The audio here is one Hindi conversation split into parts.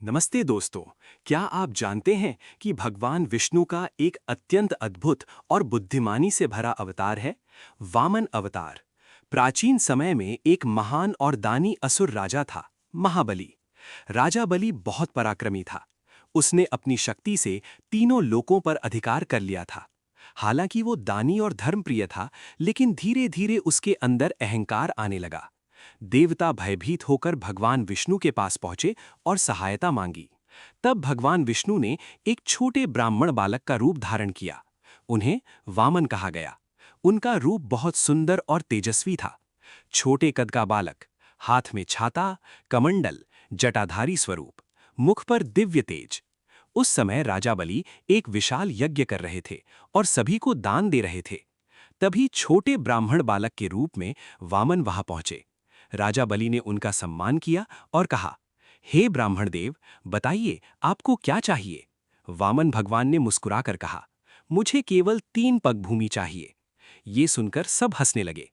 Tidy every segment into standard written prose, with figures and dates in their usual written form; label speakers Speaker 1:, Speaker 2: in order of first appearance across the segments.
Speaker 1: नमस्ते दोस्तों। क्या आप जानते हैं कि भगवान विष्णु का एक अत्यंत अद्भुत और बुद्धिमानी से भरा अवतार है, वामन अवतार। प्राचीन समय में एक महान और दानी असुर राजा था, महाबली। राजा बलि बहुत पराक्रमी था। उसने अपनी शक्ति से तीनों लोकों पर अधिकार कर लिया था। हालांकि वो दानी और धर्मप्रिय था, लेकिन धीरे-धीरे उसके अंदर अहंकार आने लगा। देवता भयभीत होकर भगवान विष्णु के पास पहुंचे और सहायता मांगी। तब भगवान विष्णु ने एक छोटे ब्राह्मण बालक का रूप धारण किया। उन्हें वामन कहा गया। उनका रूप बहुत सुंदर और तेजस्वी था। छोटे कद का बालक, हाथ में छाता, कमंडल, जटाधारी स्वरूप, मुख पर दिव्य तेज। उस समय राजा बलि एक विशाल यज्ञ कर रहे थे और सभी को दान दे रहे थे। तभी छोटे ब्राह्मण बालक के रूप में वामन वहां पहुंचे। राजा बलि ने उनका सम्मान किया और कहा, हे ब्राह्मण देव, बताइए आपको क्या चाहिए। वामन भगवान ने मुस्कुराकर कहा, मुझे केवल 3 पग भूमि चाहिए। ये सुनकर सब हंसने लगे।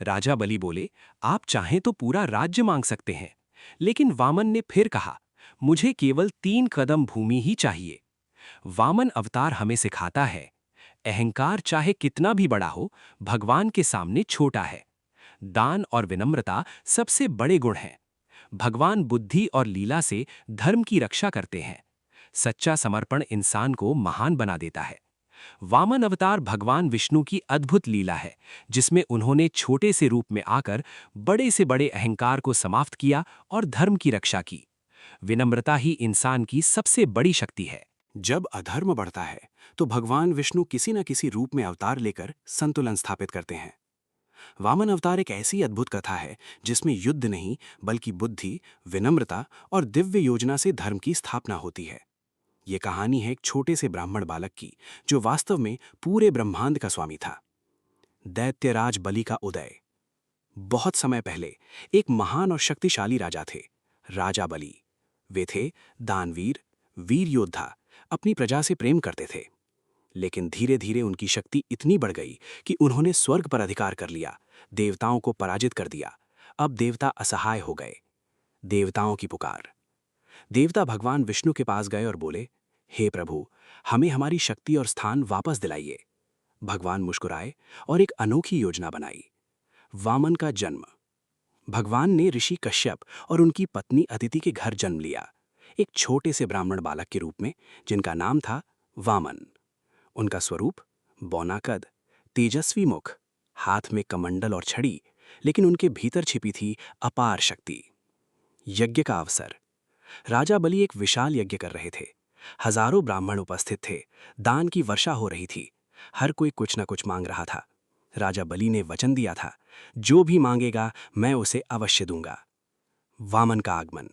Speaker 1: राजा बलि बोले, आप चाहें तो पूरा राज्य मांग सकते हैं। लेकिन वामन ने फिर कहा, मुझे केवल 3 कदम भूमि ही चाहिए। वामन अवतार हमें सिखाता है, अहंकार चाहे कितना भी बड़ा हो, भगवान के सामने छोटा है। दान और विनम्रता सबसे बड़े गुण हैं। भगवान बुद्धि और लीला से धर्म की रक्षा करते हैं। सच्चा समर्पण इंसान को महान बना देता है। वामन अवतार भगवान विष्णु की अद्भुत लीला है, जिसमें उन्होंने छोटे से रूप में आकर बड़े से बड़े अहंकार को समाप्त किया और धर्म की रक्षा की। विनम्रता ही इंसान की सबसे बड़ी शक्ति है।
Speaker 2: जब अधर्म बढ़ता है तो भगवान विष्णु किसी न किसी रूप में अवतार लेकर संतुलन स्थापित करते हैं। वामन अवतार एक ऐसी अद्भुत कथा है जिसमें युद्ध नहीं बल्कि बुद्धि, विनम्रता और दिव्य योजना से धर्म की स्थापना होती है। ये कहानी है एक छोटे से ब्राह्मण बालक की जो वास्तव में पूरे ब्रह्मांड का स्वामी था। दैत्यराज बलि का उदय। बहुत समय पहले एक महान और शक्तिशाली राजा थे, राजा बलि। वे थे दानवीर, वीर योद्धा, अपनी प्रजा से प्रेम करते थे। लेकिन धीरे धीरे उनकी शक्ति इतनी बढ़ गई कि उन्होंने स्वर्ग पर अधिकार कर लिया, देवताओं को पराजित कर दिया। अब देवता असहाय हो गए। देवताओं की पुकार। देवता भगवान विष्णु के पास गए और बोले, हे प्रभु, हमें हमारी शक्ति और स्थान वापस दिलाइए। भगवान मुस्कुराए और एक अनोखी योजना बनाई। वामन का जन्म। भगवान ने ऋषि कश्यप और उनकी पत्नी अदिति के घर जन्म लिया, एक छोटे से ब्राह्मण बालक के रूप में, जिनका नाम था वामन। उनका स्वरूप बौना कद, तेजस्वी मुख, हाथ में कमंडल और छड़ी, लेकिन उनके भीतर छिपी थी अपार शक्ति। यज्ञ का अवसर। राजा बलि एक विशाल यज्ञ कर रहे थे। हजारों ब्राह्मण उपस्थित थे। दान की वर्षा हो रही थी। हर कोई कुछ न कुछ मांग रहा था। राजा बलि ने वचन दिया था, जो भी मांगेगा मैं उसे अवश्य दूंगा। वामन का आगमन।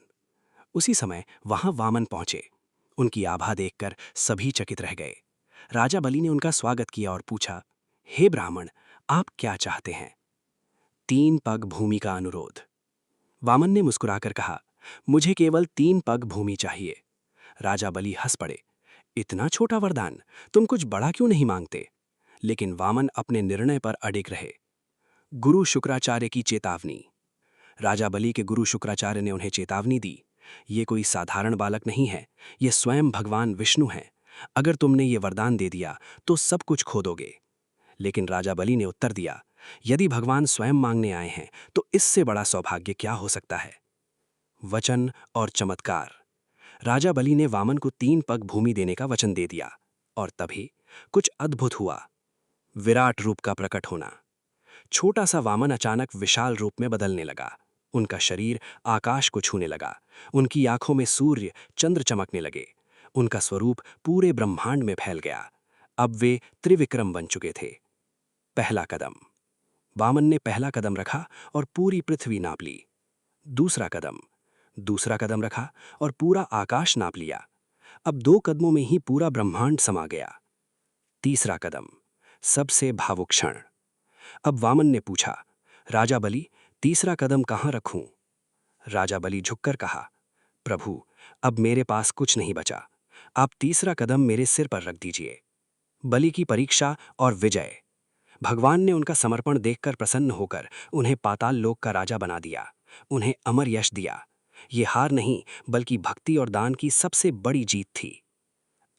Speaker 2: उसी समय वहां वामन पहुंचे। उनकी आभा देखकर सभी चकित रह गए। राजा बलि ने उनका स्वागत किया और पूछा, हे ब्राह्मण, आप क्या चाहते हैं। 3 पग भूमि का अनुरोध। वामन ने मुस्कुराकर कहा, मुझे केवल 3 पग भूमि चाहिए। राजा बलि हंस पड़े, इतना छोटा वरदान, तुम कुछ बड़ा क्यों नहीं मांगते। लेकिन वामन अपने निर्णय पर अडिग रहे। गुरु शुक्राचार्य की चेतावनी। राजा बलि के गुरु शुक्राचार्य ने उन्हें चेतावनी दी, ये कोई साधारण बालक नहीं है, ये स्वयं भगवान विष्णु हैं। अगर तुमने ये वरदान दे दिया तो सब कुछ खो दोगे। लेकिन राजा बलि ने उत्तर दिया, यदि भगवान स्वयं मांगने आए हैं तो इससे बड़ा सौभाग्य क्या हो सकता है। वचन और चमत्कार। राजा बलि ने वामन को 3 पग भूमि देने का वचन दे दिया और तभी कुछ अद्भुत हुआ। विराट रूप का प्रकट होना। छोटा सा वामन अचानक विशाल रूप में बदलने लगा। उनका शरीर आकाश को छूने लगा। उनकी आंखों में सूर्य चंद्र चमकने लगे। उनका स्वरूप पूरे ब्रह्मांड में फैल गया। अब वे त्रिविक्रम बन चुके थे। पहला कदम। वामन ने पहला कदम रखा और पूरी पृथ्वी नाप ली। दूसरा कदम। दूसरा कदम रखा और पूरा आकाश नाप लिया। अब 2 कदमों में ही पूरा ब्रह्मांड समा गया। तीसरा कदम। सबसे भावुक क्षण। अब वामन ने पूछा, राजा बलि, तीसरा कदम कहाँ रखूं। राजा बलि झुककर कहा, प्रभु, अब मेरे पास कुछ नहीं बचा। आप तीसरा कदम मेरे सिर पर रख दीजिए। बलि की परीक्षा और विजय। भगवान ने उनका समर्पण देखकर प्रसन्न होकर उन्हें पाताल लोक का राजा बना दिया। उन्हें अमर यश दिया। ये हार नहीं, बल्कि भक्ति और दान की सबसे बड़ी जीत थी।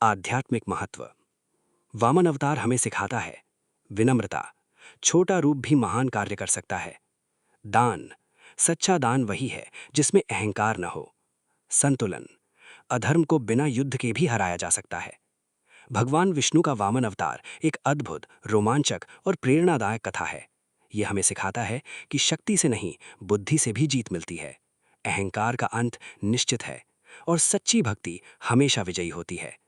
Speaker 2: आध्यात्मिक महत्व। वामन अवतार हमें सिखाता है विनम्रता, छोटा रूप भी महान कार्य कर सकता है। दान, सच्चा दान वही है जिसमें अहंकार न हो। संतुलन, अधर्म को बिना युद्ध के भी हराया जा सकता है। भगवान विष्णु का वामन अवतार एक अद्भुत, रोमांचक और प्रेरणादायक कथा है। यह हमें सिखाता है कि शक्ति से नहीं, बुद्धि से भी जीत मिलती है। अहंकार का अंत निश्चित है और सच्ची भक्ति हमेशा विजयी होती है।